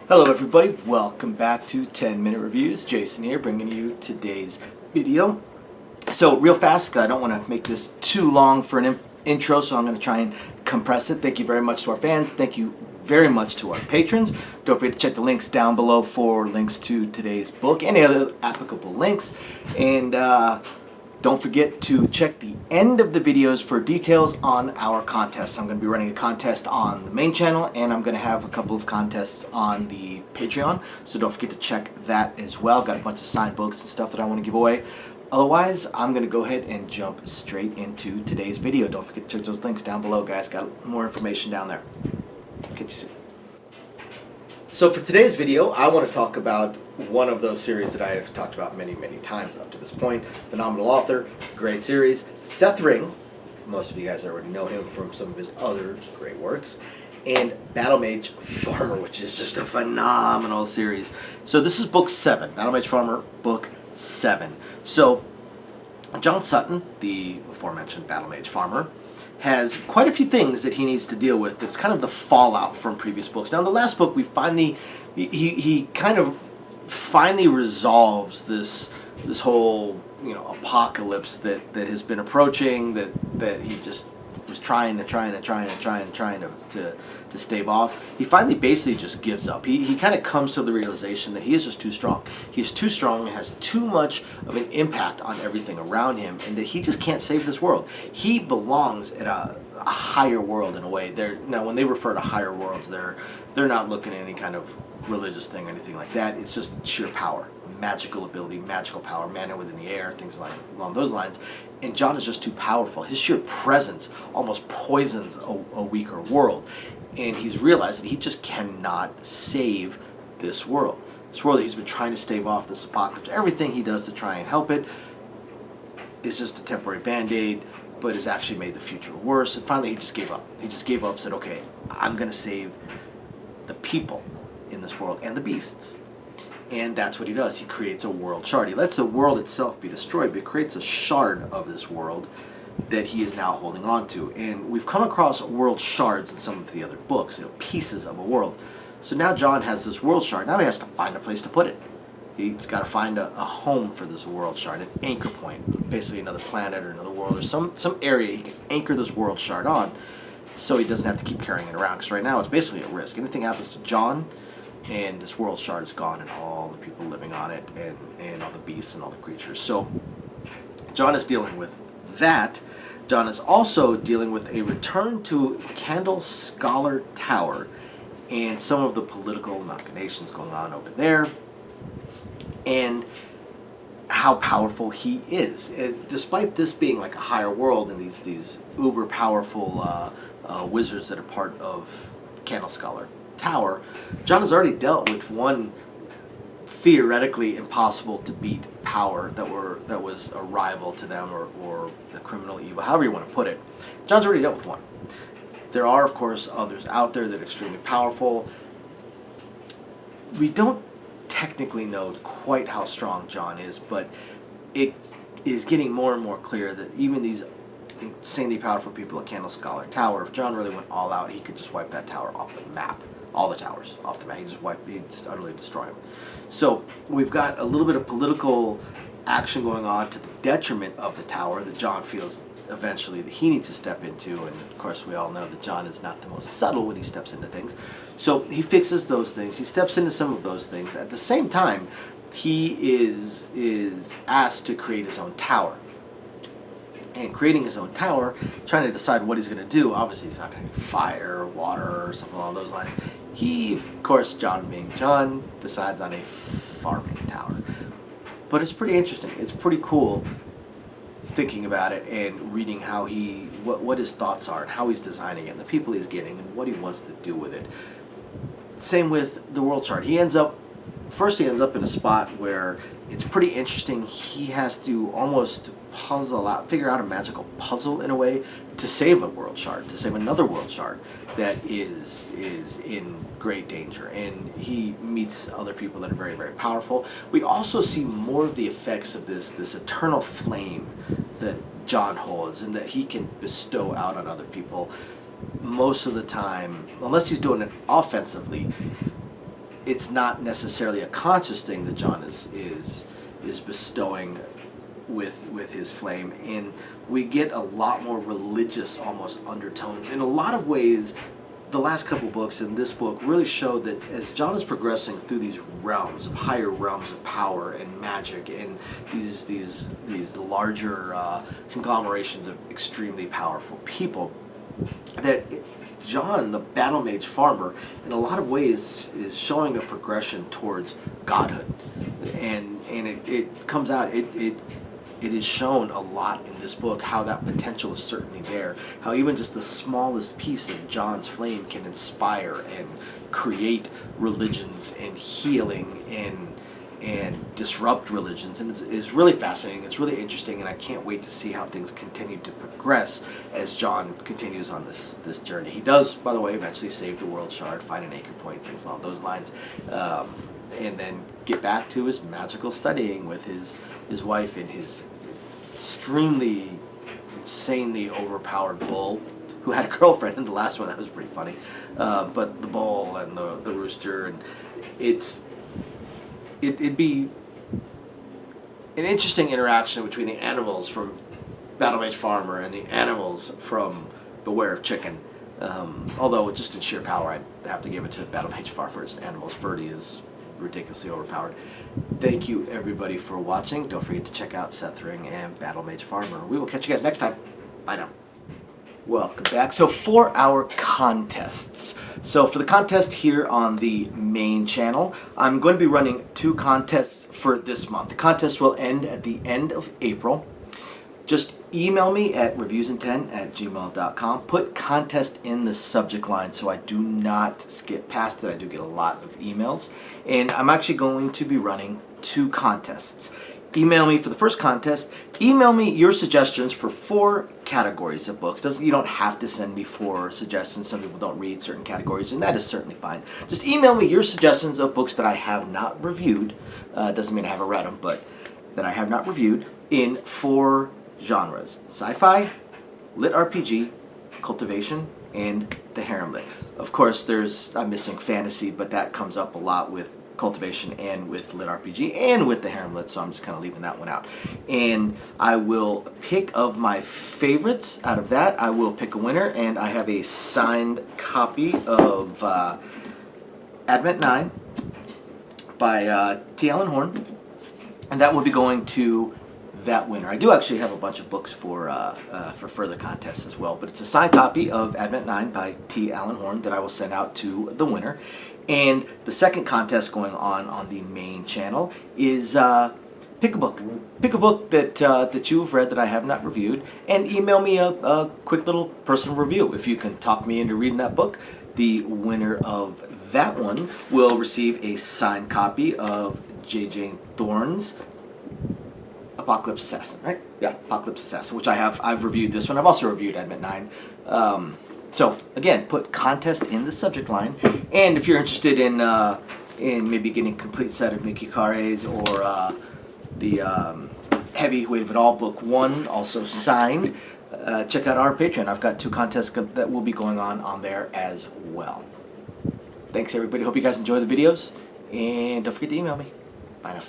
Hello everybody, welcome back to 10-Minute Reviews. Jason here bringing you today's video. So real fast, I don't want to make this too long for an intro, so I'm going to try and compress it. Thank you very much to our fans. Thank you very much to our patrons. Don't forget to check the links down below for links to today's book, any other applicable links. And don't forget to check the end of the videos for details on our contest. I'm going to be running a contest on the main channel, and I'm going to have a couple of contests on the Patreon. So don't forget to check that as well. Got a bunch of signed books and stuff that I want to give away. Otherwise, I'm going to go ahead and jump straight into today's video. Don't forget to check those links down below, guys. Got more information down there. Catch you soon. So for today's video, I want to talk about one of those series that I have talked about many, many times up to this point. Phenomenal author, great series, Seth Ring. Most of you guys already know him from some of his other great works. And Battle Mage Farmer, which is just a phenomenal series. So this is book 7, Battle Mage Farmer, book 7. So John Sutton, the aforementioned Battle Mage Farmer, has quite a few things that he needs to deal with. That's kind of the fallout from previous books. Now in the last book, we finally, he kind of finally resolves this whole, apocalypse that has been approaching, that he just was trying to stave off. He finally basically just gives up. He kind of comes to the realization that he is just too strong. He's too strong and has too much of an impact on everything around him, and that he just can't save this world. He belongs at a higher world in a way. Now when they refer to higher worlds, they're not looking at any kind of religious thing or anything like that. It's just sheer power, magical ability, magical power, mana within the air, things along those lines. And John is just too powerful. His sheer presence almost poisons a weaker world. And he's realized that he just cannot save this world. This world that he's been trying to stave off, this apocalypse. Everything he does to try and help it is just a temporary band-aid, but has actually made the future worse. And finally he just gave up. He just gave up and said, okay, I'm going to save the people in this world and the beasts. And that's what he does. He creates a world shard. He lets the world itself be destroyed, but creates a shard of this world that he is now holding on to. And we've come across world shards in some of the other books, pieces of a world. So now John has this world shard. Now he has to find a place to put it. He's got to find a home for this world shard, an anchor point, basically another planet or another world or some area he can anchor this world shard on, so he doesn't have to keep carrying it around. Because right now it's basically a risk. Anything happens to John, and this world shard is gone, and all the people living on it, and all the beasts and all the creatures. So John is dealing with that. John is also dealing with a return to Candle Scholar Tower and some of the political machinations going on over there, and how powerful he is. Despite this being like a higher world and these uber powerful wizards that are part of Candle Scholar Tower, John has already dealt with one theoretically impossible to beat power that was a rival to them, or a criminal evil, however you want to put it. John's already dealt with one. There are, of course, others out there that are extremely powerful. We don't technically know quite how strong John is, but it is getting more and more clear that even these insanely powerful people at Candle Scholar Tower, if John really went all out, he could just wipe that tower off the map. All the towers off the map. He'd just utterly destroy them. So we've got a little bit of political action going on to the detriment of the tower that John feels eventually that he needs to step into. And of course we all know that John is not the most subtle when he steps into things. So he fixes those things. He steps into some of those things. At the same time, he is asked to create his own tower. And creating his own tower, trying to decide what he's going to do. Obviously, he's not going to do fire or water or something along those lines. He, of course, John being John, decides on a farming tower. But it's pretty interesting. It's pretty cool thinking about it and reading how what his thoughts are and how he's designing it and the people he's getting and what he wants to do with it. Same with the world chart. He ends up in a spot where it's pretty interesting. He has to almost figure out a magical puzzle in a way to save a world shard, to save another world shard that is in great danger. And he meets other people that are very, very powerful. We also see more of the effects of this eternal flame that John holds and that he can bestow out on other people. Most of the time, unless he's doing it offensively, it's not necessarily a conscious thing that John is bestowing with his flame, and we get a lot more religious almost undertones. In a lot of ways, the last couple books and this book really show that as John is progressing through these realms of higher realms of power and magic and these larger conglomerations of extremely powerful people, that John, the battle mage farmer, in a lot of ways is showing a progression towards godhood, and it comes out. It is shown a lot in this book how that potential is certainly there. How even just the smallest piece of John's flame can inspire and create religions and healing and disrupt religions. And it's really fascinating. It's really interesting, and I can't wait to see how things continue to progress as John continues on this journey. He does, by the way, eventually save the world shard, find an anchor point, things along those lines. And then get back to his magical studying with his wife and his extremely, insanely overpowered bull, who had a girlfriend in the last one. That was pretty funny. But the bull and the rooster, and it'd be an interesting interaction between the animals from Battle Mage Farmer and the animals from Beware of Chicken. Although just in sheer power, I'd have to give it to Battle Mage Farmer's animals. Ferdy is ridiculously overpowered. Thank you everybody for watching. Don't forget to check out Seth Ring and Battle Mage Farmer. We will catch you guys next time. Bye now. Welcome back. So for our contests. So for the contest here on the main channel, I'm going to be running 2 contests for this month. The contest will end at the end of April. Just email me at reviewsin10@gmail.com. Put contest in the subject line so I do not skip past it. I do get a lot of emails. And I'm actually going to be running 2 contests. Email me for the first contest. Email me your suggestions for 4 categories of books. You don't have to send me 4 suggestions. Some people don't read certain categories, and that is certainly fine. Just email me your suggestions of books that I have not reviewed. Doesn't mean I haven't read them, but that I have not reviewed in 4 genres: sci-fi, lit RPG, cultivation, and the harem lit. Of course, I'm missing fantasy, but that comes up a lot with cultivation and with lit RPG and with the harem lit, so I'm just kind of leaving that one out. And I will pick of my favorites out of that. I will pick a winner, and I have a signed copy of Advent 9 by T. Alan Horn, and that will be going to that winner. I do actually have a bunch of books for further contests as well, but it's a signed copy of Advent 9 by T. Alan Horn that I will send out to the winner. And the second contest going on the main channel is pick a book. Pick a book that you've read that I have not reviewed, and email me a quick little personal review. If you can talk me into reading that book, the winner of that one will receive a signed copy of J.J. Thorne's Apocalypse Assassin, right? Yeah, Apocalypse Assassin, which I've reviewed this one. I've also reviewed Advent 9. So again, put contest in the subject line, and if you're interested in maybe getting a complete set of Mickey Kare's or the Heavy Weight of It All Book 1, also signed, check out our Patreon. I've got 2 contests that will be going on there as well. Thanks everybody. Hope you guys enjoy the videos, and don't forget to email me. Bye now.